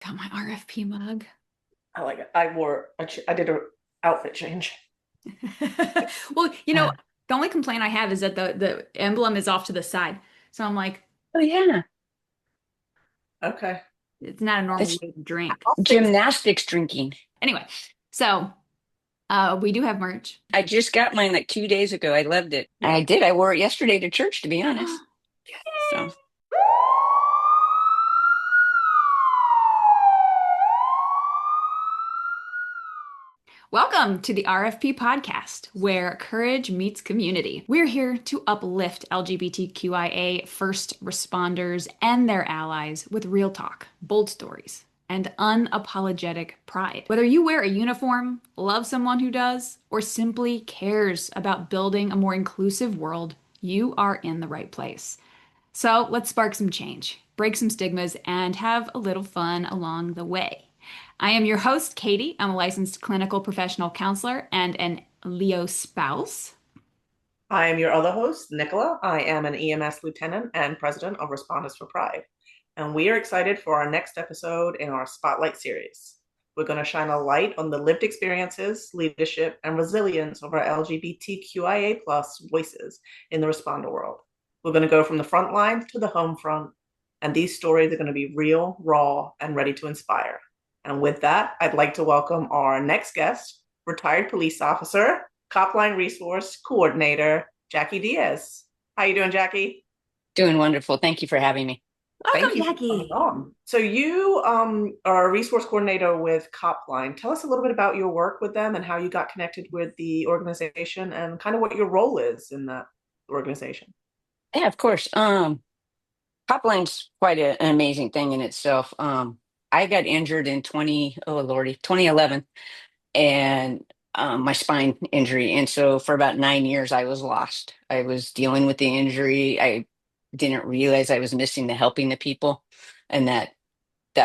Got my RFP mug. I like it. I did a outfit change. Well, the only complaint I have is that the emblem is off to the side. So I'm like, Oh yeah, Okay. it's not a normal that's way to drink. I'll fix it. gymnastics drinking. Anyway, so we do have merch. I just got mine like 2 days ago. I loved it. I did. I wore it yesterday to church, to be honest. So Welcome to the RFP podcast, where courage meets community. We're here to uplift LGBTQIA first responders and their allies with real talk, bold stories, and unapologetic pride. Whether you wear a uniform, love someone who does, or simply cares about building a more inclusive world, you are in the right place. So let's spark some change, break some stigmas, and have a little fun along the way. I am your host, Katie. I'm a licensed clinical professional counselor and an Leo spouse. I am your other host, Nicola. I am an EMS lieutenant and president of Responders for Pride. And we are excited for our next episode in our Spotlight series. We're going to shine a light on the lived experiences, leadership, and resilience of our LGBTQIA plus voices in the responder world. We're going to go from the front line to the home front, and these stories are going to be real, raw, and ready to inspire. And with that, I'd like to welcome our next guest, retired police officer, CopLine resource coordinator, Jackie Diaz. How you doing, Jackie? doing wonderful. Thank you for having me. Thank Welcome, you for coming Jackie. on. So you are a resource coordinator with CopLine. Tell us a little bit about your work with them and how you got connected with the organization and kind of what your role is in that organization. Yeah, of course. Popline's quite an amazing thing in itself. I got injured in 2011, and my spine injury. And so for about 9 years, I was lost. I was dealing with the injury. I didn't realize I was missing the helping the people and that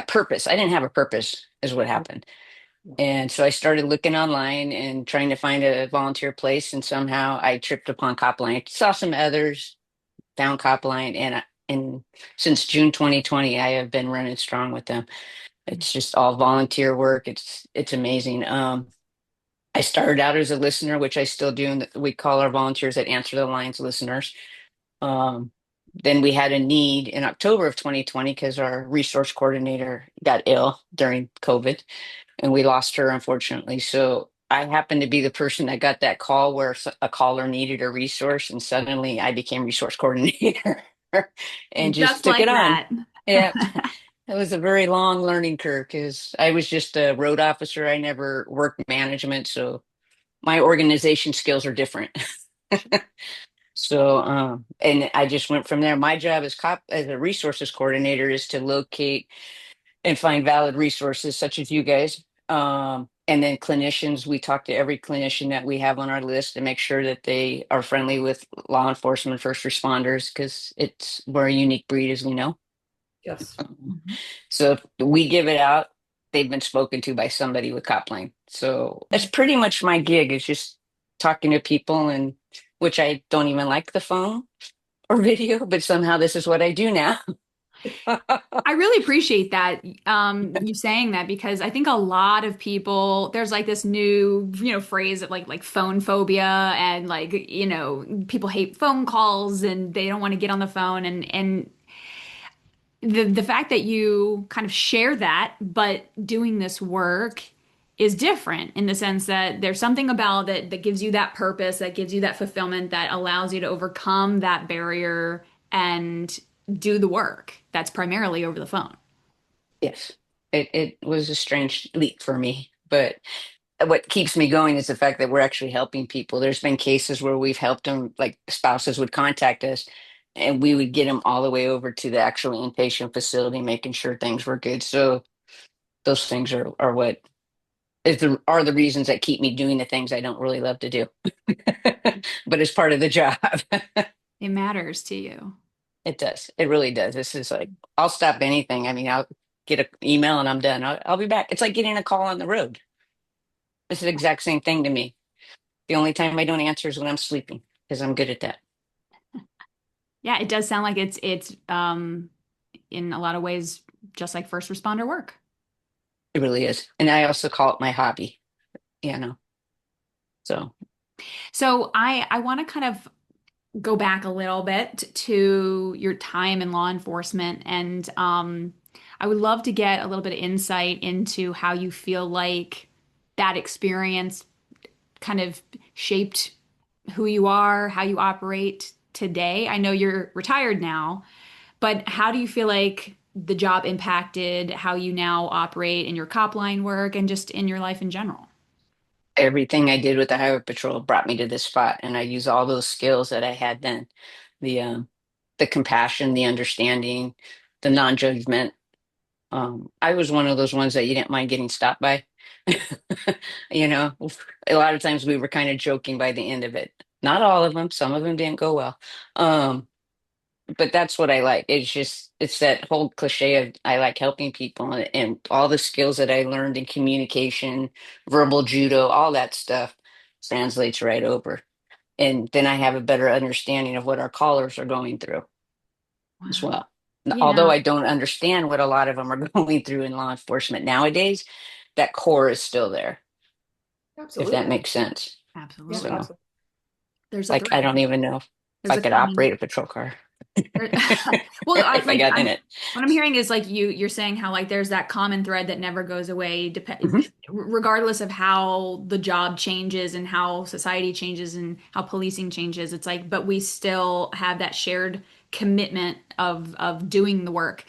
purpose. I didn't have a purpose, is what happened. And so I started looking online and trying to find a volunteer place. And somehow I tripped upon CopLine. Saw some others, found CopLine, and since June 2020, I have been running strong with them. It's just all volunteer work. It's amazing. I started out as a listener, which I still do, and we call our volunteers that answer the lines listeners. Um, then we had a need in October of 2020 because our resource coordinator got ill during COVID, and we lost her, unfortunately. So I happened to be the person that got that call where a caller needed a resource, and suddenly I became resource coordinator and just Just took it like on. that. Yeah. It was a very long learning curve because I was just a road officer. I never worked management, so my organization skills are different. So, and I just went from there. My job as a resources coordinator is to locate and find valid resources such as you guys. And then clinicians, we talk to every clinician that we have on our list to make sure that they are friendly with law enforcement, first responders, because we're a unique breed, as we know. Yes. Mhm. So if we give it out, they've been spoken to by somebody with CopLine. So that's pretty much my gig, is just talking to people, and which I don't even like the phone or video, but somehow this is what I do now. I really appreciate that, you saying that because I think a lot of people, there's like this new, phrase of like phone phobia and like, people hate phone calls and they don't want to get on the phone and the fact that you kind of share that, but doing this work is different in the sense that there's something about it that gives you that purpose, that gives you that fulfillment, that allows you to overcome that barrier and do the work that's primarily over the phone. Yes, it was a strange leap for me, but what keeps me going is the fact that we're actually helping people. There's been cases where we've helped them, like spouses would contact us, and we would get them all the way over to the actual inpatient facility, making sure things were good. So those things are what are the reasons that keep me doing the things I don't really love to do, but it's part of the job. It matters to you. It does. It really does. This is like, I'll stop anything. I mean, I'll get an email and I'm done. I'll be back. It's like getting a call on the road. It's the exact same thing to me. The only time I don't answer is when I'm sleeping because I'm good at that. Yeah, it does sound like it's in a lot of ways just like first responder work. It really is. And I also call it my hobby, you know. So So I want to kind of go back a little bit to your time in law enforcement, and I would love to get a little bit of insight into how you feel like that experience kind of shaped who you are, how you operate today. I know you're retired now, but how do you feel like the job impacted how you now operate in your CopLine work and just in your life in general? everything I did with the highway patrol brought me to this spot, and I use all those skills that I had then, the the compassion, the understanding, the non-judgment. I was one of those ones that you didn't mind getting stopped by. You know, a lot of times we were kind of joking by the end of it. Not all of them, some of them didn't go well. Um, but that's what I like. It's just it's that whole cliche of I like helping people, and all the skills that I learned in communication, verbal judo, all that stuff translates right over. And then I have a better understanding of what our callers are going through as Wow. well. Although Yeah, I don't understand what a lot of them are going through in law enforcement nowadays, that core is still there, if that Absolutely. makes sense. Yeah, absolutely. So, absolutely. There's a like, I don't thread. even know if There's I a could common operate a patrol car there- well, I if I like got in I'm it. what I'm hearing is like you're saying how like there's that common thread that never goes away Mhm. regardless of how the job changes and how society changes and how policing changes. It's like but we still have that shared commitment of doing the work.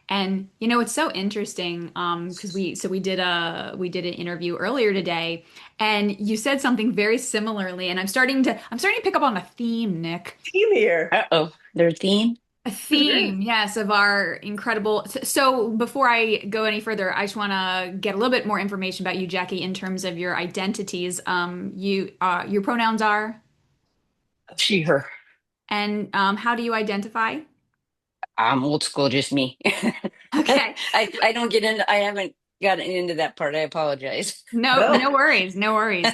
And it's so interesting because we did an interview earlier today and you said something very similarly and I'm starting to pick up on a theme, Nick. Team here. Uh-oh, their theme? A That's great. theme, yes, of our incredible. So before I go any further, I just want to get a little bit more information about you, Jackie, in terms of your identities. Your pronouns are, She, her. and how do you identify? I'm old school, just me. Okay, I don't get into, I haven't gotten into that part. I apologize. no, No. no worries, no worries.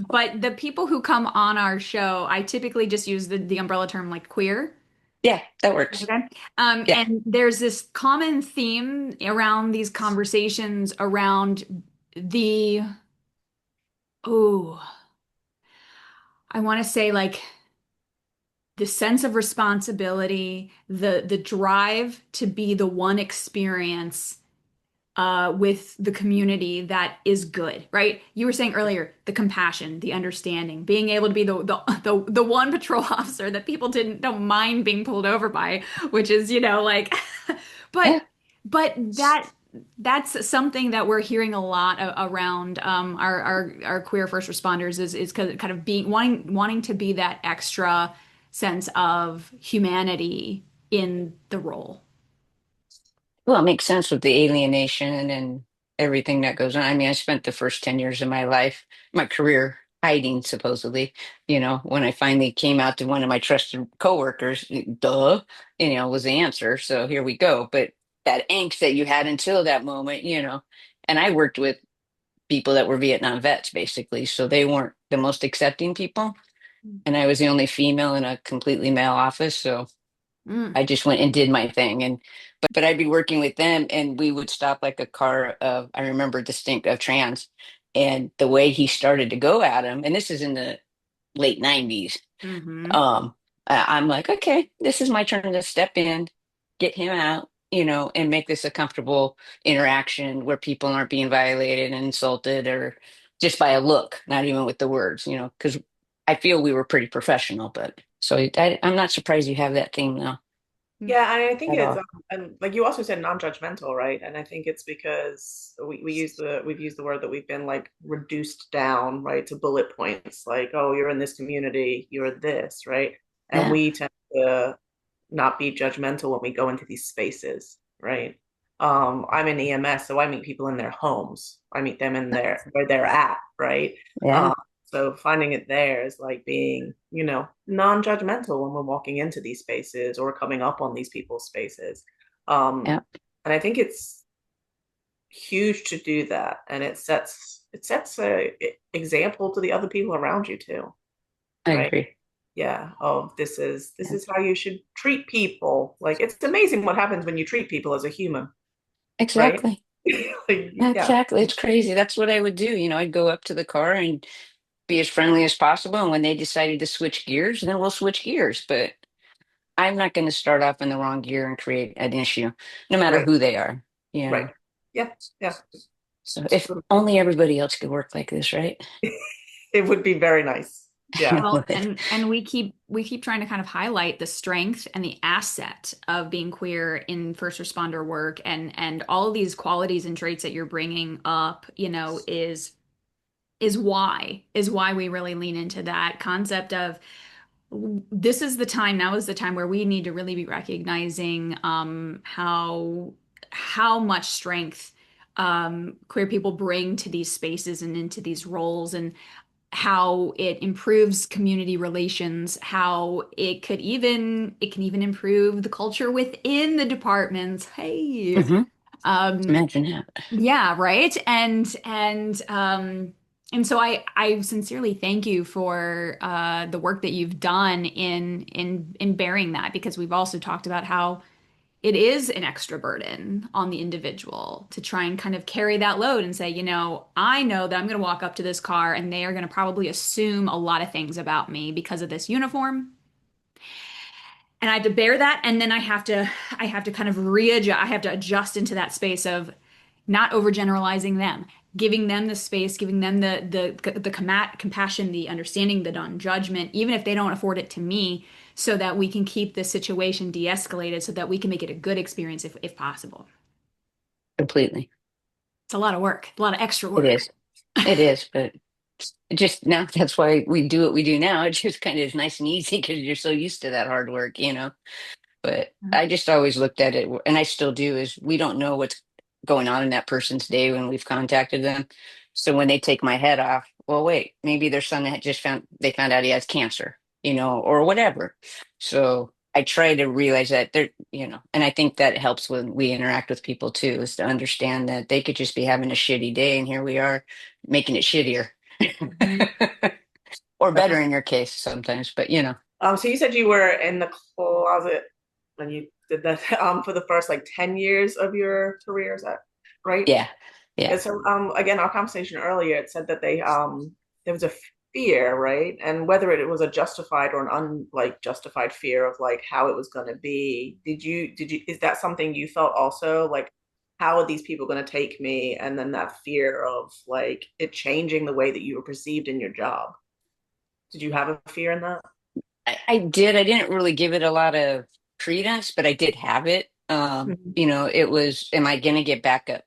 But the people who come on our show, I typically just use the umbrella term like queer. Yeah, that works. Okay. Yeah. And there's this common theme around these conversations around the, oh, I want to say like the sense of responsibility, the drive to be the one experience with the community that is good, right? You were saying earlier the compassion, the understanding, being able to be the one patrol officer that people don't mind being pulled over by, which is like, but Yeah, but that's something that we're hearing a lot around our queer first responders is kind of being wanting to be that extra sense of humanity in the role. well, it makes sense with the alienation and everything that goes on. I mean, I spent the first 10 years of my life, my career, hiding, supposedly. When I finally came out to one of my trusted coworkers, duh, was the answer. So here we go. But that angst that you had until that moment, and I worked with people that were Vietnam vets, basically. So they weren't the most accepting people. And I was the only female in a completely male office. So Mm, I just went and did my thing. But I'd be working with them and we would stop like a car of, I remember distinct of trans. And the way he started to go at him, and this is in the late 90s, hmm um, I'm like, okay, this is my turn to step in, get him out, and make this a comfortable interaction where people aren't being violated and insulted or just by a look, not even with the words, because I feel we were pretty professional. But so I'm not surprised you have that theme now Yeah, and I think at it's all. and like you also said non-judgmental, right? And I think it's because we've used the word that we've been like reduced down, right, to bullet points, like, oh, you're in this community, you're this, right? And Yeah. we tend to not be judgmental when we go into these spaces, right? I'm in EMS, so I meet people in their homes. I meet them in their where they're at, right? Yeah. Um, so finding it there is like being, non-judgmental when we're walking into these spaces or coming up on these people's spaces. Um, Yeah. and I think it's huge to do that, and it sets a example to the other people around you too, I right? agree. Yeah, oh, this Yeah. is how you should treat people. Like it's amazing what happens when you treat people as a human, right? Exactly. Like, yeah, Exactly. It's crazy. That's what I would do. I'd go up to the car and be as friendly as possible. And when they decided to switch gears, then we'll switch gears. But I'm not going to start off in the wrong gear and create an issue, no matter right, who they are. You right. know. Yeah, yeah. So if only everybody else could work like this, right? It would be very nice. Yeah, Well, Would. and we keep trying to kind of highlight the strength and the asset of being queer in first responder work, and all of these qualities and traits that you're bringing up, is why we really lean into that concept of this is the time, now is the time where we need to really be recognizing how much strength queer people bring to these spaces and into these roles, and how it improves community relations, how it can even improve the culture within the departments. Hey. Hmm. Um, Imagine that. yeah, right. And so I sincerely thank you for the work that you've done in bearing that, because we've also talked about how it is an extra burden on the individual to try and kind of carry that load and say, I know that I'm going to walk up to this car and they are going to probably assume a lot of things about me because of this uniform. And I have to bear that, and then I have to kind of readjust. I have to adjust into that space of not overgeneralizing them, giving them the space, giving them the compassion, the understanding, the non-judgment, even if they don't afford it to me, so that we can keep the situation de-escalated, so that we can make it a good experience if possible. Completely. It's a lot of work, a lot of extra It work. is. It is. But it just now, that's why we do what we do now. It just kind of is nice and easy because you're so used to that hard work. But I just always looked at it, and I still do, is we don't know what's going on in that person's day when we've contacted them. So when they take my head off, well, wait, maybe their son had just found out he has cancer, or whatever. So I try to realize that and I think that helps when we interact with people too, is to understand that they could just be having a shitty day, and here we are making it shittier. Mhm. Or better definitely. in your case sometimes, but. So you said you were in the closet when you did that for the first like 10 years of your career, is that right? Yeah, yeah. Yeah, so again, our conversation earlier, it said that there was a fear, right? And whether it was a justified or an unlike justified fear of like how it was going to be. Did you is that something you felt also, like how are these people going to take me? And then that fear of like it changing the way that you were perceived in your job. Did you have a fear in that? I did. I didn't really give it a lot of credence, but I did have it. Mhm. It was, am I going to get backup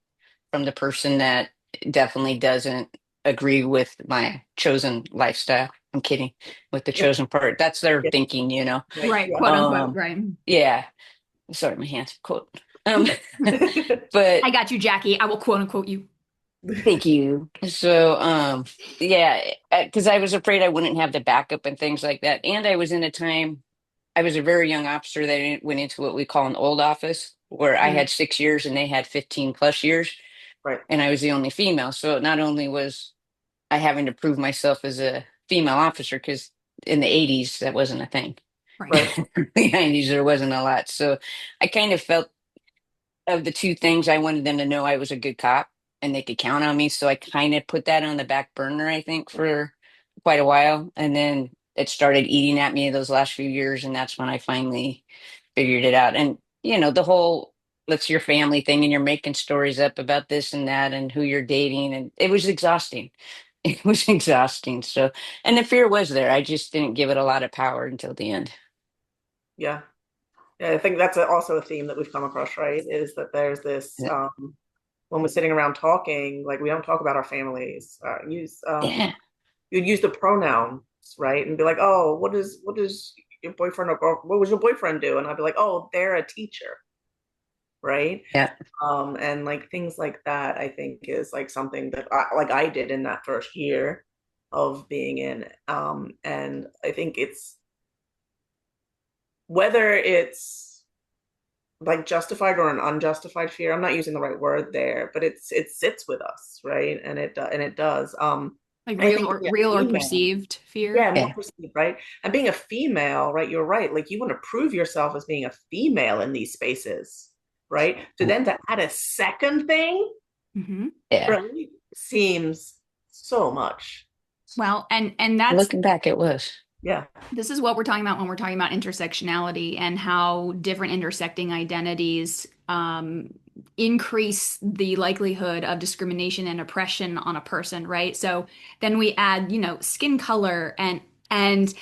from the person that definitely doesn't agree with my chosen lifestyle? I'm kidding with the Yeah, chosen part. That's their yeah, thinking. right, Right, yeah. quote unquote, Um, right. yeah. Sorry, my hands quote. Um, but I got you, Jackie. I will quote unquote you. thank you. So, yeah, because I was afraid I wouldn't have the backup and things like that. And I was in a time, I was a very young officer that went into what we call an old office, where I Mhm. had 6 years and they had 15 plus years, Right, and I was the only female. So not only was I having to prove myself as a female officer, because in the 80s, that wasn't a thing. Right. right. The 90s, there wasn't a lot. So I kind of felt, of the two things, I wanted them to know I was a good cop and they could count on me. So I kind of put that on the back burner, I think, for quite a while. And then it started eating at me those last few years. And that's when I finally figured it out. And, the whole let's your family thing, and you're making stories up about this and that and who you're dating. And it was exhausting. It was exhausting. So, and the fear was there. I just didn't give it a lot of power until the end. Yeah. Yeah, I think that's also a theme that we've come across, right? Is that there's this when we're sitting around talking, like we don't talk about our families. Yeah. You'd use the pronouns, right? And be like, oh, what is your boyfriend or what was your boyfriend do? And I'd be like, oh, they're a teacher, right? Yeah. And like things like that, I think is like something that I did in that first year of being in. And I think it's whether it's like justified or an unjustified fear. I'm not using the right word there, but it sits with us, right? And it does. Like I real think or being a real or female, perceived fear. yeah, more Yeah. perceived, right? And being a female, right? You're right. Like you want to prove yourself as being a female in these spaces, right? So then to add a second thing, Mm-hmm. Yeah. Really seems so much. Well, and that's Looking back, it was. Yeah. this is what we're talking about when we're talking about intersectionality and how different intersecting identities increase the likelihood of discrimination and oppression on a person, right? So then we add, skin color and different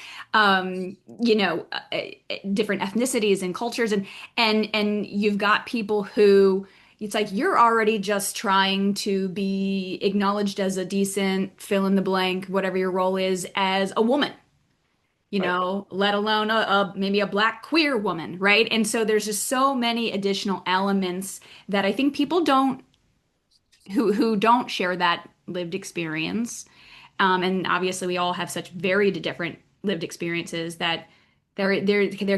ethnicities and cultures and you've got people who it's like you're already just trying to be acknowledged as a decent fill in the blank, whatever your role is, as a woman, Right. let alone maybe a black queer woman, right? And so there's just so many additional elements that I think people don't who don't share that lived experience. And obviously we all have such very different lived experiences that there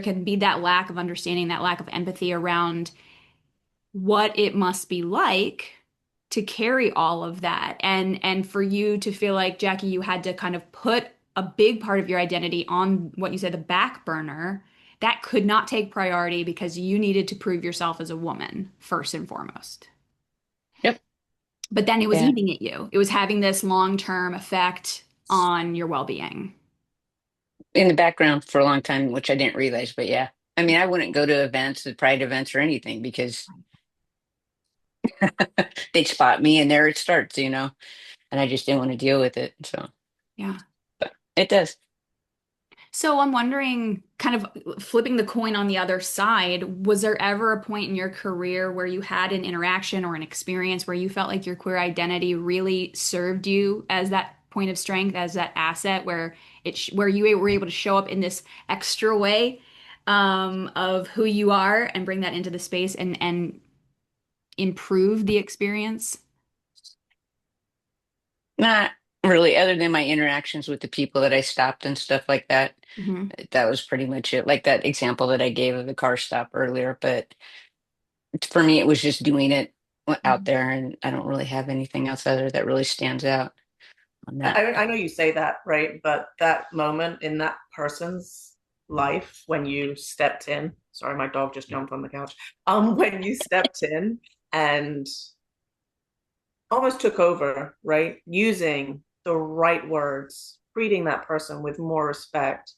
can be that lack of understanding, that lack of empathy around what it must be like to carry all of that, and for you to feel like, Jackie, you had to kind of put a big part of your identity on what you said, the back burner, that could not take priority because you needed to prove yourself as a woman first and foremost. Yep. But then it was Yeah. eating at you. It was having this long-term effect on your well-being. In the background for a long time, which I didn't realize, but yeah. I mean, I wouldn't go to events, the pride events or anything because they'd spot me and there it starts, and I just didn't want to deal with it. So Yeah. it does. So I'm wondering, kind of flipping the coin on the other side, was there ever a point in your career where you had an interaction or an experience where you felt like your queer identity really served you as that point of strength, as that asset, where where you were able to show up in this extra way of who you are and bring that into the space and improve the experience? Not really, other than my interactions with the people that I stopped and stuff like that. Hmm. That was pretty much it. Like that example that I gave of the car stop earlier. But for me, it was just doing it out there, and I don't really have anything else other that really stands out on that. I know you say that, right? But that moment in that person's life when you stepped in, sorry, my dog just jumped on the couch. When you stepped in and almost took over, right? Using the right words, treating that person with more respect,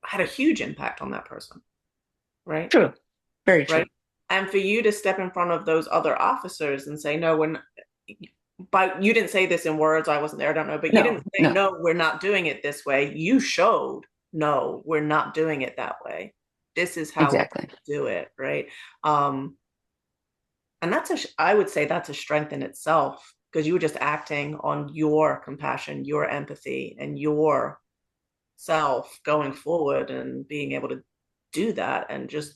had a huge impact on that person, right? True. Very true. Right. And for you to step in front of those other officers and say, no, we're not, but you didn't say this in words, I wasn't there, I don't know, but you No, didn't say, no, no, we're not doing it this way. You showed, no, we're not doing it that way. This is how we're exactly. going to do it, right? Um, and I would say that's a strength in itself because you were just acting on your compassion, your empathy, and your self going forward and being able to do that and just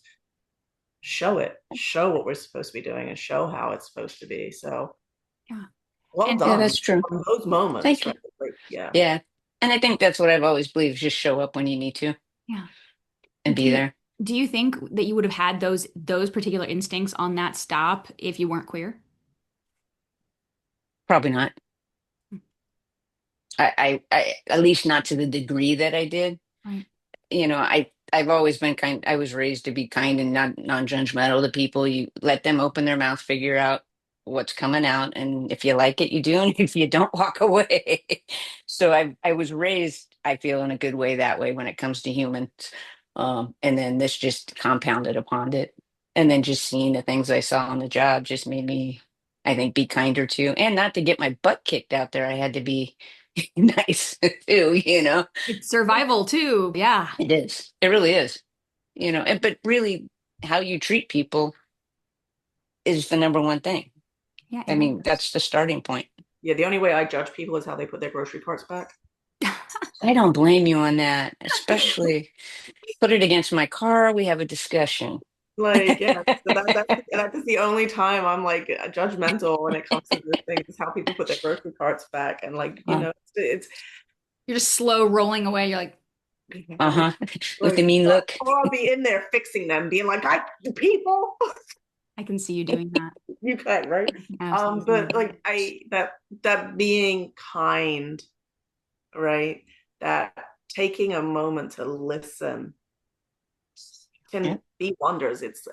show what we're supposed to be doing and show how it's supposed to be. So Yeah. well And Yeah, done that's true. on those moments, Thank right? you. Like, yeah. Yeah. And I think that's what I've always believed, just show up when you need to yeah. and Do be you there. do you think that you would have had those particular instincts on that stop if you weren't queer? Probably not. I at least not to the degree that I did. Right. I've always been kind. I was raised to be kind and not non-judgmental to people. You let them open their mouth, figure out what's coming out, and if you like it, you do, and if you don't, walk away. So I was raised, I feel, in a good way that way when it comes to humans. And then this just compounded upon it, and then just seeing the things I saw on the job just made me, I think, be kinder too, and not to get my butt kicked out there. I had to be nice too. It's survival too. Yeah. It is. It really is. But really how you treat people is the number one thing. Yeah, I it mean, matters. that's the starting point. Yeah, the only way I judge people is how they put their grocery carts back. I don't blame you on that, especially put it against my car. We have a discussion. Like, yeah, so that's the only time I'm like judgmental when it comes to this thing is how people put their grocery carts back. And like, Uh, it's You're just slow rolling away. You're like, uh-huh. With the like, mean look. or I'll be in there fixing them, being like, the people. I can see you doing that. You can, right? I can absolutely see you But doing like that being kind, right? That taking a moment to listen Yeah. can be wonders. It's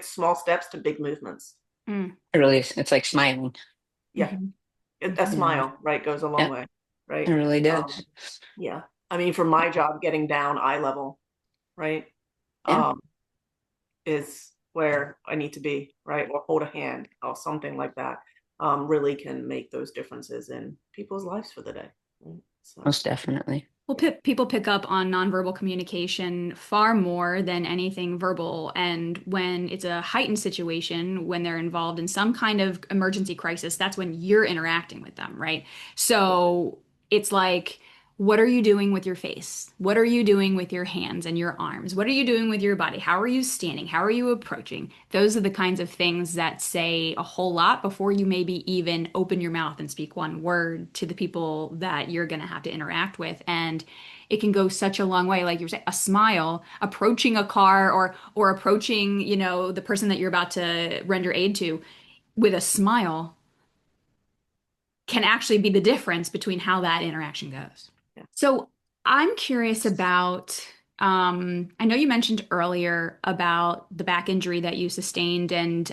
small steps to big movements. Mm. It really is. It's like smiling. Yeah, Hmm. a Hmm. Yeah. smile, right, goes a long Yeah. way, It right? really Um, does. yeah. I mean, for my job, getting down eye level, right, Yeah. um, is where I need to be, right? Or hold a hand or something like that, really can make those differences in people's lives for the day. Right? So, Most definitely. Well, people pick up on nonverbal communication far more than anything verbal. And when it's a heightened situation, when they're involved in some kind of emergency crisis, that's when you're interacting with them, right? yeah, So it's like, what are you doing with your face? What are you doing with your hands and your arms? What are you doing with your body? How are you standing? How are you approaching? Those are the kinds of things that say a whole lot before you maybe even open your mouth and speak one word to the people that you're going to have to interact with. And it can go such a long way. Like you're saying, a smile, approaching a car or approaching, the person that you're about to render aid to with a smile can actually be the difference between how that interaction goes. yeah. So I'm curious about, I know you mentioned earlier about the back injury that you sustained, and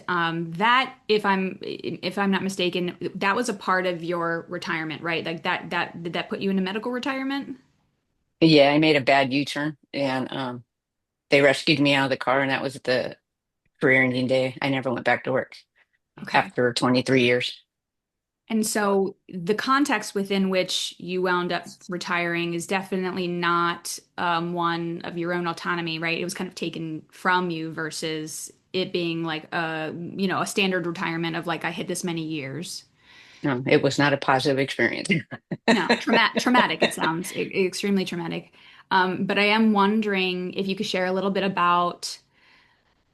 that, if I'm not mistaken, that was a part of your retirement, right? Like that did that put you into medical retirement? Yeah, I made a bad U-turn and they rescued me out of the car, and that was the career ending day. I never went back to work Okay. after 23 years. And so the context within which you wound up retiring is definitely not one of your own autonomy, right? It was kind of taken from you versus it being like a standard retirement of like I hit this many years. No, it was not a positive experience. No, traumatic, it sounds extremely traumatic. But I am wondering if you could share a little bit about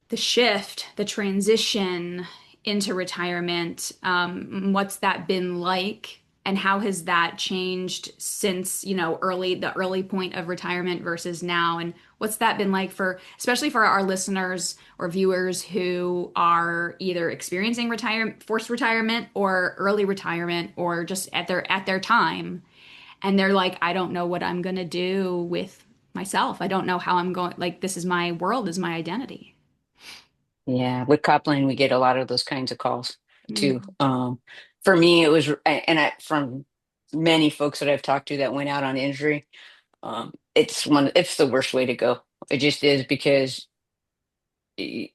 the shift, the transition into retirement, what's that been like? And how has that changed since, the early point of retirement versus now? And what's that been like for, especially for our listeners or viewers who are either experiencing retirement, forced retirement or early retirement or just at their time. And they're like, I don't know what I'm gonna do with myself. I don't know how I'm going, like, this is my world, is my identity. Yeah, with CopLine, we get a lot of those kinds of calls too. Mm. For me, it was, and from many folks that I've talked to that went out on injury, it's the worst way to go. It just is because y-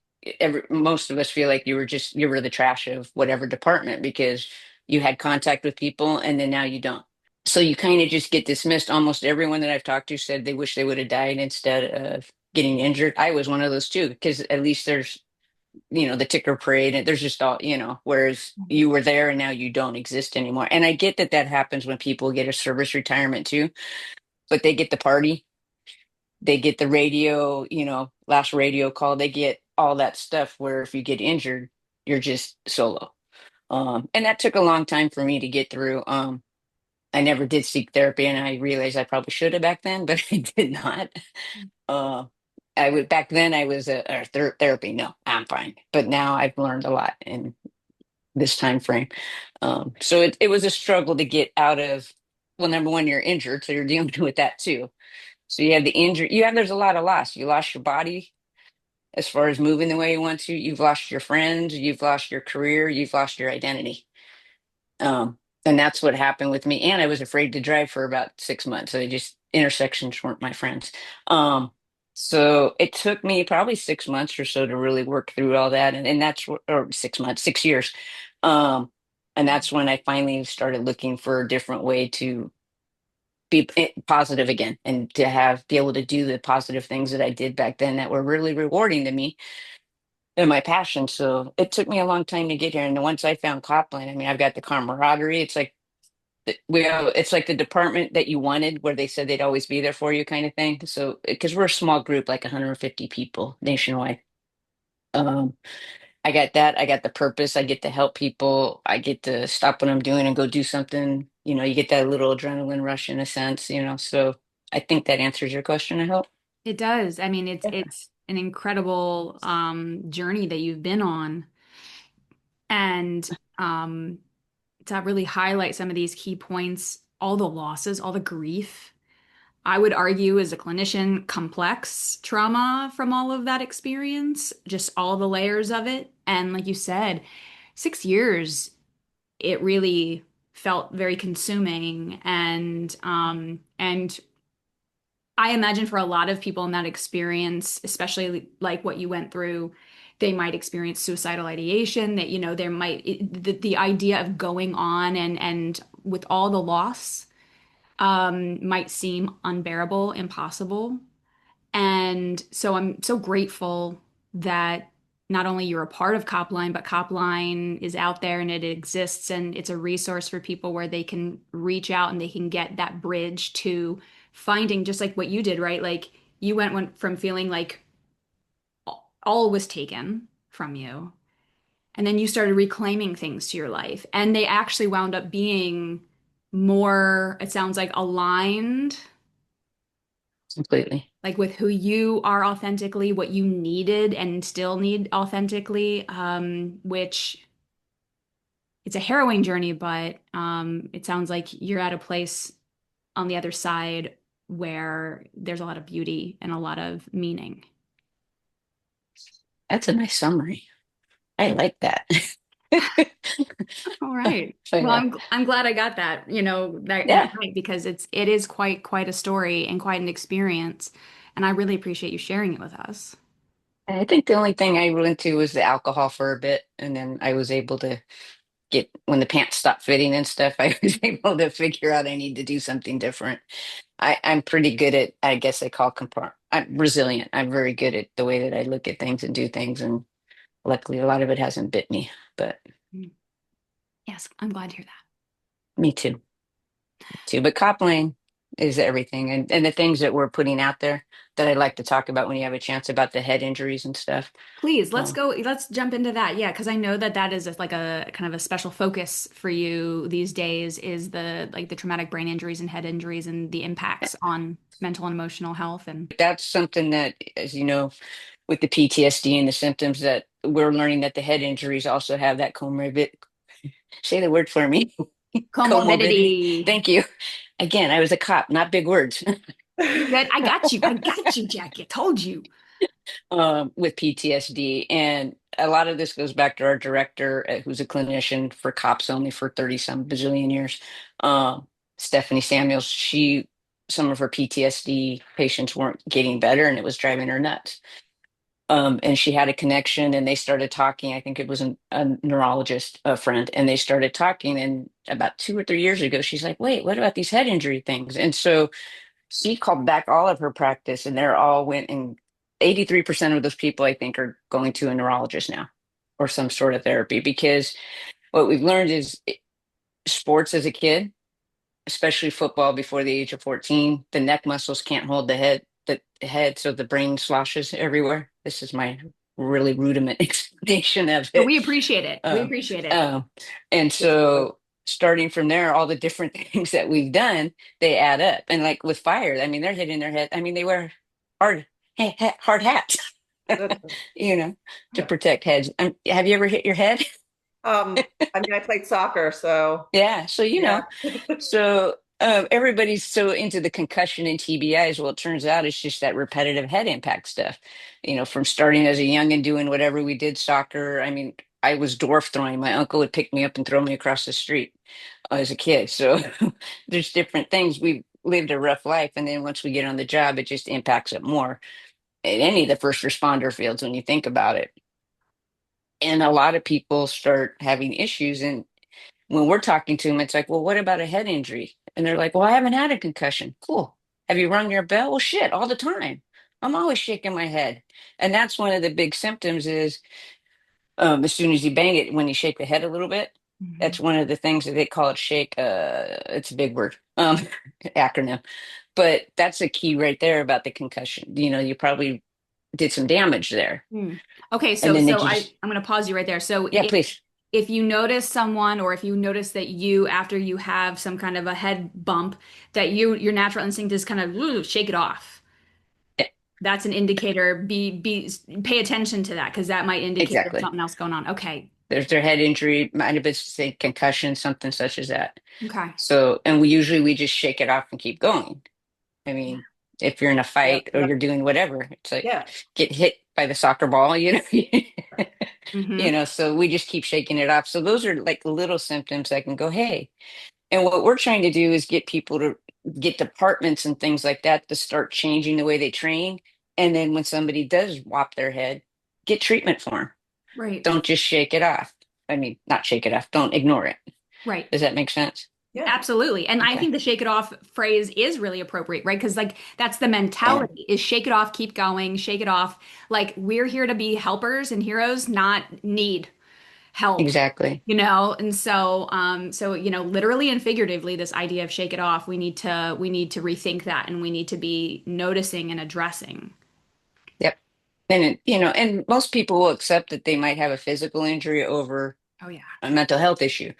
most of us feel like you were the trash of whatever department because you had contact with people and then now you don't. So you kind of just get dismissed. Almost everyone that I've talked to said they wish they would have died instead of getting injured. I was one of those too, because at least there's, the ticker parade and there's just all, whereas you were there and now you don't exist anymore. And I get that that happens when people get a service retirement too, but they get the party, they get the radio, last radio call, they get all that stuff where if you get injured, you're just solo. And that took a long time for me to get through. I never did seek therapy, and I realized I probably should have back then, but I did not. Uh, I would back then. I was therapy. No, I'm fine. But now I've learned a lot in this time frame. So it was a struggle to get out of. Well, number one, you're injured, so you're dealing with that too. So you have the injury. There's a lot of loss. You lost your body as far as moving the way you want to. You've lost your friends. You've lost your career. You've lost your identity. Um, and that's what happened with me. And I was afraid to drive for about 6 months. So they just intersections weren't my friends. Um, so it took me probably 6 months or so to really work through all that. And or 6 months, 6 years. Um, and that's when I finally started looking for a different way to be positive again and to be able to do the positive things that I did back then that were really rewarding to me and my passion. So it took me a long time to get here. And once I found Copland, I mean, I've got the camaraderie. It's like it's like the department that you wanted, where they said they'd always be there for you, kind of thing. So because we're a small group, like 150 people nationwide. Um, I got that. I got the purpose. I get to help people. I get to stop what I'm doing and go do something. You get that little adrenaline rush in a sense. So I think that answers your question, I hope. It does. I mean, it's Yeah. it's an incredible journey that you've been on, and um, to really highlight some of these key points, all the losses, all the grief. I would argue, as a clinician, complex trauma from all of that experience, just all the layers of it. And like you said, 6 years, it really felt very consuming, and I imagine for a lot of people in that experience, especially like what you went through, they might experience suicidal ideation, that there might the idea of going on and with all the loss might seem unbearable, impossible. And so I'm so grateful that not only you're a part of CopLine, but CopLine is out there and it exists and it's a resource for people where they can reach out and they can get that bridge to finding, just like what you did, right? Like you went from feeling like all was taken from you, and then you started reclaiming things to your life, and they actually wound up being more, it sounds like, aligned, Completely. like with who you are authentically, what you needed and still need authentically, which it's a harrowing journey, but it sounds like you're at a place on the other side where there's a lot of beauty and a lot of meaning. That's a nice summary. I like that. All right. So Well, yeah. I'm glad I got that, that Yeah. right, because it is quite a story and quite an experience, and I really appreciate you sharing it with us. I think the only thing I went to was the alcohol for a bit, and then I was able to get when the pants stopped fitting and stuff. I was able to figure out I need to do something different. I'm pretty good at, I guess they call I'm resilient. I'm very good at the way that I look at things and do things, and luckily a lot of it hasn't bit me. But Mm. Yes, I'm glad to hear that. me too, too. But CopLane is everything, and the things that we're putting out there that I'd like to talk about when you have a chance about the head injuries and stuff. Please, let's Uh, go. Let's jump into that. Yeah, because I know that that is like a kind of a special focus for you these days, is the traumatic brain injuries and head injuries and the impacts on mental and emotional health. And that's something that, as you know, with the PTSD and the symptoms, that we're learning that the head injuries also have that comorbid. Say the word for me. Comorbidity. comorbidity. Thank you. Again, I was a cop, not big words. You're good. I got you. I got you, Jackie. I told you. With PTSD. And a lot of this goes back to our director, who's a clinician for cops only for 30 some bazillion years. Um, Stephanie Samuels, some of her PTSD patients weren't getting better and it was driving her nuts. And she had a connection and they started talking. I think it was a neurologist, a friend, and they started talking. And about 2 or 3 years ago, she's like, wait, what about these head injury things? And so she called back all of her practice and they're all went, and 83% of those people I think are going to a neurologist now or some sort of therapy, because what we've learned is sports as a kid, especially football before the age of 14, the neck muscles can't hold the head, so the brain sloshes everywhere. This is my really rudiment explanation of But it. we appreciate it. We Um, appreciate it. um, and so starting from there, all the different things that we've done, they add up. And like with fire, I mean, they're hitting their head. I mean, they wear hard, hard hats, you know, to protect heads. Have you ever hit your head? I mean, I played soccer, so Yeah. So, yeah. everybody's so into the concussion and TBIs. Well, it turns out it's just that repetitive head impact stuff, from starting as a young and doing whatever we did, soccer. I mean, I was dwarf throwing. My uncle would pick me up and throw me across the street as a kid. So there's different things. We lived a rough life. And then once we get on the job, it just impacts it more in any of the first responder fields when you think about it. And a lot of people start having issues. And when we're talking to them, it's like, well, what about a head injury? And they're like, well, I haven't had a concussion. Cool. Have you rung your bell? Well, shit, all the time. I'm always shaking my head. And that's one of the big symptoms is as soon as you bang it, when you shake the head a little bit, that's Mhm. one of the things that they call it shake. It's a big word, acronym. But that's a key right there about the concussion. You probably did some damage there. Hmm. Okay, And so then they so I just, I'm going to pause you right there. So yeah, please. if you notice someone, or if you notice that you, after you have some kind of a head bump, that your natural instinct is kind of "Ooh, shake it off." Yeah, That's an indicator. Pay attention to that, because that might indicate there's exactly. something else going on. Okay. There's their head injury, might have been say concussion, something such as that. Okay. So, and we just shake it off and keep going. I mean, if you're in a Yeah, fight or yeah, you're doing whatever, it's like yeah. get hit. by the soccer ball, Hmm. so we just keep shaking it off. So those are like little symptoms that can go, hey. And what we're trying to do is get people to get departments and things like that to start changing the way they train. And then when somebody does whop their head, get treatment for them. Right. Don't just shake it off. I mean, not shake it off. Don't ignore it. Right. Does that make sense? Yeah. Absolutely. And I Okay. think the shake it off phrase is really appropriate, right? Because like that's the Yeah, mentality is shake it off, keep going, shake it off. Like we're here to be helpers and heroes, not need help, exactly. And so literally and figuratively, this idea of shake it off, we need to rethink that and we need to be noticing and addressing. Yep. And most people will accept that they might have a physical injury over Oh yeah. a mental health issue.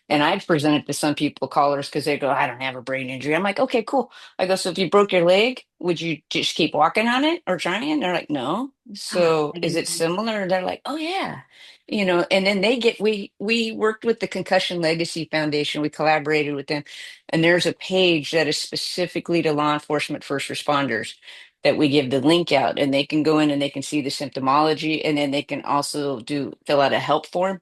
And Yep. I've presented to some people, callers, because they go, I don't have a brain injury. I'm like, okay, cool. I go, so if you broke your leg, would you just keep walking on it or trying? They're like, no. I don't have So a leg is it injury. similar? They're like, oh yeah. And then we worked with the Concussion Legacy Foundation. We collaborated with them. And there's a page that is specifically to law enforcement first responders that we give the link out, and they can go in and they can see the symptomology, and then they can also fill out a help form,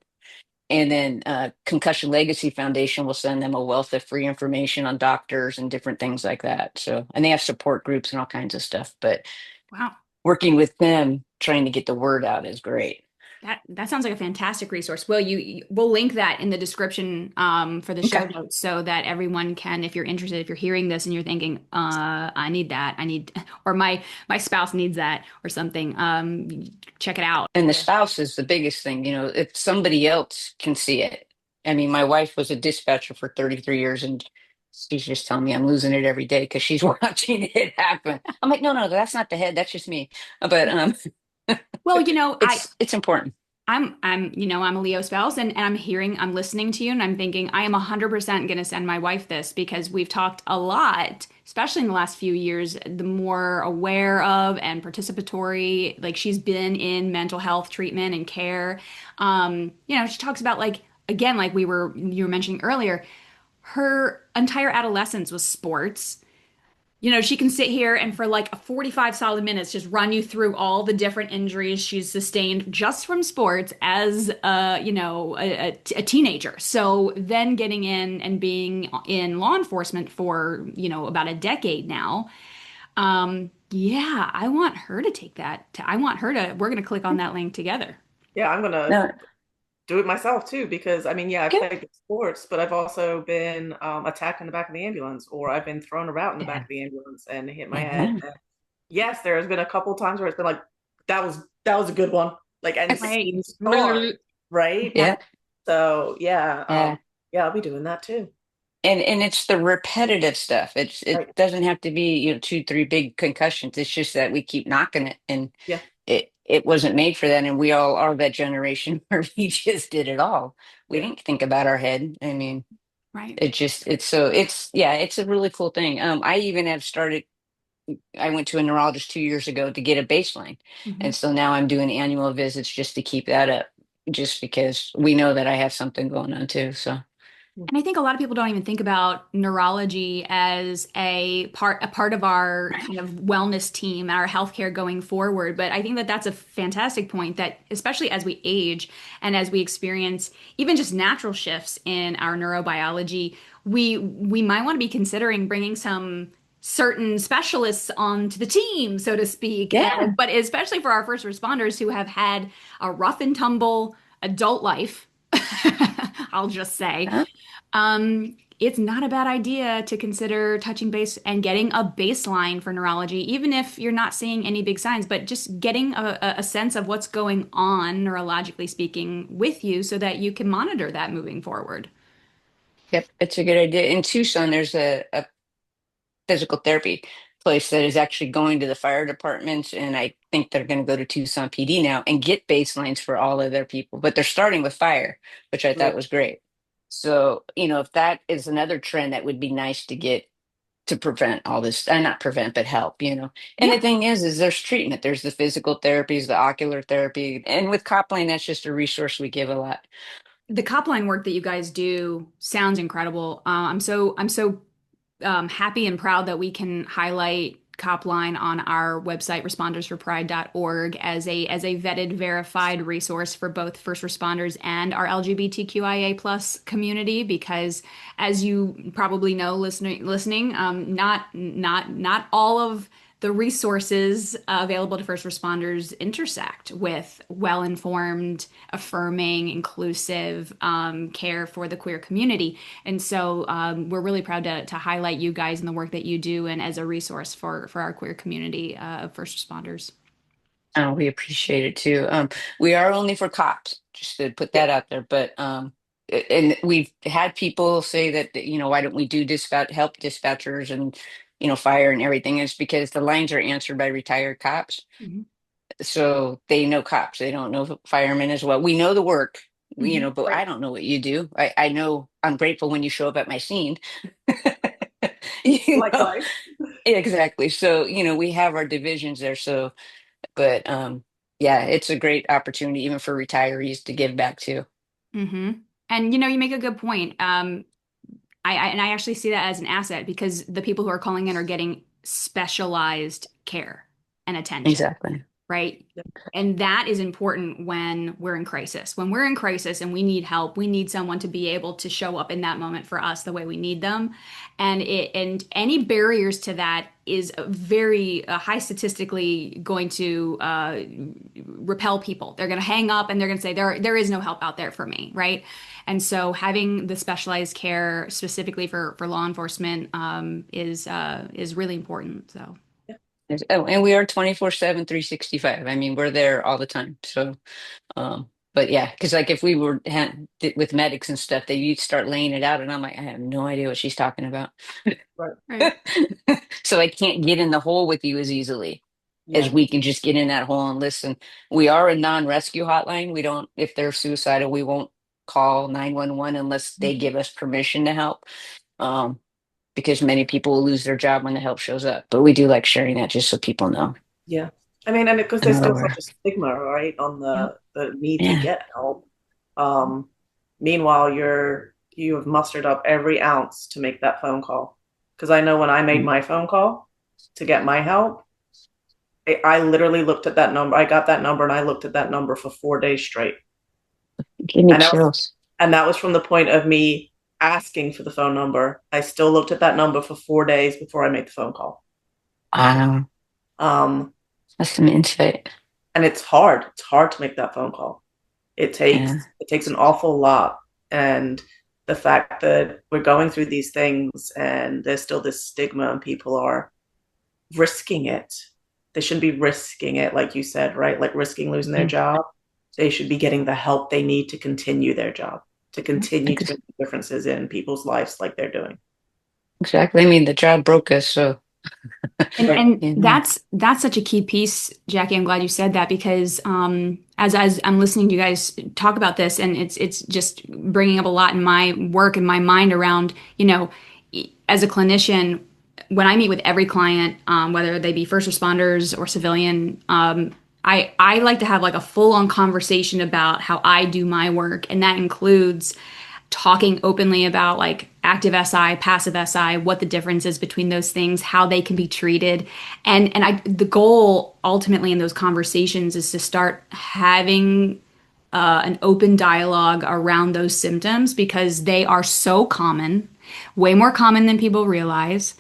and then Concussion Legacy Foundation will send them a wealth of free information on doctors and different things like that. So, and they have support groups and all kinds of stuff. But Wow. working with them, trying to get the word out is great. That sounds like a fantastic resource. Well, we'll link that in the description for the show Okay. notes so that everyone can, if you're interested, if you're hearing this and you're thinking, I need that, or my spouse needs that or something, check it out. And the Yeah. spouse is the biggest thing, if somebody else can see it. I mean, my wife was a dispatcher for 33 years, and she's just telling me I'm losing it every day because she's watching it happen. I'm like, no, no, that's not the head. That's just me. But Well, it's important. I'm a Leo spouse and I'm listening to you and I'm thinking I am 100% going to send my wife this because we've talked a lot, especially in the last few years, the more aware of and participatory, like she's been in mental health treatment and care. She talks about like, again, like you were mentioning earlier, her entire adolescence was sports. She can sit here and for like 45 solid minutes just run you through all the different injuries she's sustained just from sports as a teenager. So then getting in and being in law enforcement for, about a decade now. Yeah, I want her to take that. We're going to click on that link together. Yeah, I'm gonna No, do it myself too because I mean, yeah, I've good. played sports, but I've also been attacked in the back of the ambulance, or I've been thrown around in the back Yeah. of the ambulance and hit my head. Yeah. And yes, there has been a couple times where it's been like, that was a good one, like, and Right. seen scars, right? Yeah. Yeah. So yeah, Yeah. yeah, I'll be doing that too. And it's the repetitive stuff. It Right. doesn't have to be, two, three big concussions. It's just that we keep knocking it, and Yeah. it wasn't made for that. And we all are that generation where we just did it all. We Yeah. didn't think about our head. I mean, Right. it's a really cool thing. I even have started. I went to a neurologist 2 years ago to get a baseline, Mhm. and so now I'm doing annual visits just to keep that up, just because we know that I have something going on too. So And I think a lot of people don't even think about neurology as a part of our kind of wellness team, our healthcare going forward. But I think that that's a fantastic point that especially as we age and as we experience even just natural shifts in our neurobiology, we might want to be considering bringing some certain specialists onto the team, so to speak. yeah. But especially for our first responders who have had a rough and tumble adult life, I'll just say it's not a bad idea to consider touching base and getting a baseline for neurology, even if you're not seeing any big signs, but just getting a sense of what's going on, neurologically speaking, with you so that you can monitor that moving forward. Yep, it's a good idea. In Tucson, there's a physical therapy place that is actually going to the fire departments, and I think they're going to go to Tucson PD now and get baselines for all of their people. But they're starting with fire, which I thought Right. was great. So, if that is another trend that would be nice to get to prevent all this, and not prevent, but help. And Yeah. the thing is there's treatment. There's the physical therapies, the ocular therapy, and with CopLine, that's just a resource we give a lot. The CopLine work that you guys do sounds incredible. I'm so happy and proud that we can highlight CopLine on our website, respondersforpride.org, as a vetted, verified resource for both first responders and our LGBTQIA plus community. Because, as you probably know, listening, not all of the resources available to first responders intersect with well-informed, affirming, inclusive care for the queer community. And so we're really proud to highlight you guys and the work that you do, and as a resource for our queer community of first responders. Oh, we appreciate it too. We are only for cops, just to put Yeah. that out there. But and we've had people say that, why don't we do help dispatchers and, fire and everything? It's because the lines are answered by retired cops, Mhm. so they know cops. They don't know firemen as well. We know the work, Mhm. but Right. I don't know what you do. I know I'm grateful when you show up at my scene. you know Likewise. exactly. So we have our divisions there. So but yeah, it's a great opportunity even for retirees to give back too. Hmm. And you make a good point. I actually see that as an asset, because the people who are calling in are getting specialized care and attention, Exactly. right? And that is important when we're in crisis. When we're in crisis and we need help, we need someone to be able to show up in that moment for us the way we need them. And any barriers to that is very high statistically going to repel people. They're going to hang up and they're going to say there is no help out there for me, right? And so having the specialized care specifically for law enforcement is really important. So. Oh, and we are 24/7, 365. I mean, we're there all the time. So, but yeah, because like if we were with medics and stuff, you'd start laying it out, and I'm like, I have no idea what she's talking about. Right. Right. So I can't get in the hole with you as easily as Yeah. we can just get in that hole and listen. We are a non-rescue hotline. We don't, if they're suicidal, we won't call 911 unless they Mhm. give us permission to help. Um, because many people will lose their job when the help shows up. But we do like sharing that just so people know Yeah. I mean, and because and there's are still such aware. a stigma, right, on Yep. the need to Yeah. get help. Um, Meanwhile, you have mustered up every ounce to make that phone call. Because I know when I made my phone call to get my help, I literally looked at that number. I got that number and I looked at that number for 4 days straight. Give me And that was chills. and that was from the point of me asking for the phone number. I still looked at that number for 4 days before I made the phone call. Wow. Um, That's some insight. and it's hard. It's hard to make that phone call. Yeah. It takes an awful lot. And the fact that we're going through these things and there's still this stigma and people are risking it. They shouldn't be risking it, like you said, right? Like risking losing their Mm. job. They should be getting the help they need to continue their job, to continue to Ex- make differences in people's lives like they're doing. Exactly. I mean, the job broke us, so And Right. and you know. that's such a key piece, Jackie. I'm glad you said that, because as I'm listening to you guys talk about this, and it's just bringing up a lot in my work and my mind around, as a clinician, when I meet with every client, whether they be first responders or civilian, I like to have like a full on conversation about how I do my work, and that includes talking openly about like active SI, passive SI, what the difference is between those things, how they can be treated. And the goal ultimately in those conversations is to start having an open dialogue around those symptoms, because they are so common, way more common than people realize.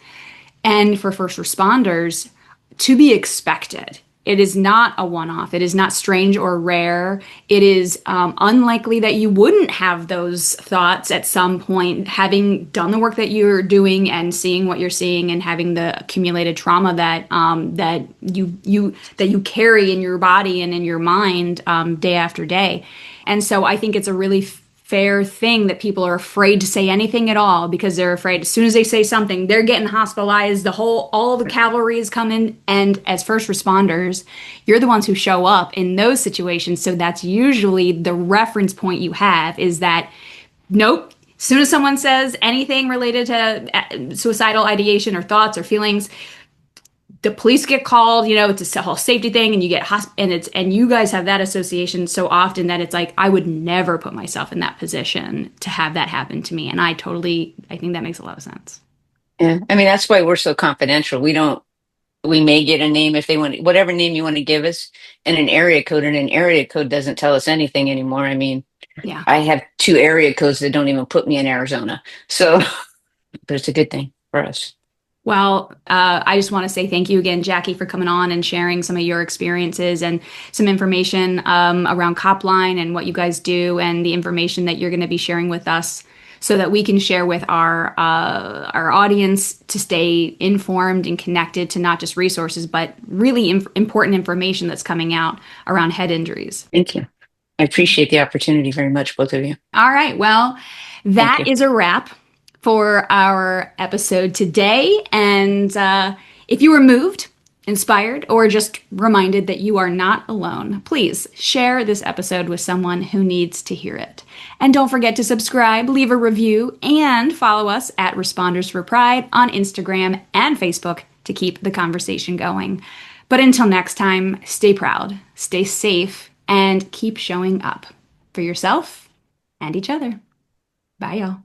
And for first responders, to be expected. It is not a one off. It is not strange or rare. It is unlikely that you wouldn't have those thoughts at some point, having done the work that you're doing and seeing what you're seeing and having the accumulated trauma that you carry in your body and in your mind day after day. And so I think it's a really fair thing that people are afraid to say anything at all, because they're afraid as soon as they say something, they're getting hospitalized. All the cavalry is coming. And as first responders, you're the ones who show up in those situations. So that's usually the reference point you have, is that, nope. As soon as someone says anything related to suicidal ideation or thoughts or feelings, the police get called. It's a whole safety thing, and you get and you guys have that association so often that it's like, I would never put myself in that position to have that happen to me. And I think that makes a lot of sense. Yeah. I mean, that's why we're so confidential. We don't. We may get a name if they want, whatever name you want to give us, and an area code doesn't tell us anything anymore. I mean, Yeah. I have two area codes that don't even put me in Arizona. So, but it's a good thing for us. Well, I just want to say thank you again, Jackie, for coming on and sharing some of your experiences and some information around CopLine and what you guys do and the information that you're going to be sharing with us so that we can share with our audience to stay informed and connected to not just resources, but really important information that's coming out around head injuries. Thank you. I appreciate the opportunity very much, both of you. All right. Well, Thank that you. is a wrap for our episode today. And if you were moved, inspired, or just reminded that you are not alone, please share this episode with someone who needs to hear it. And don't forget to subscribe, leave a review, and follow us at Responders for Pride on Instagram and Facebook to keep the conversation going. But until next time, stay proud, stay safe, and keep showing up for yourself and each other. Bye, y'all.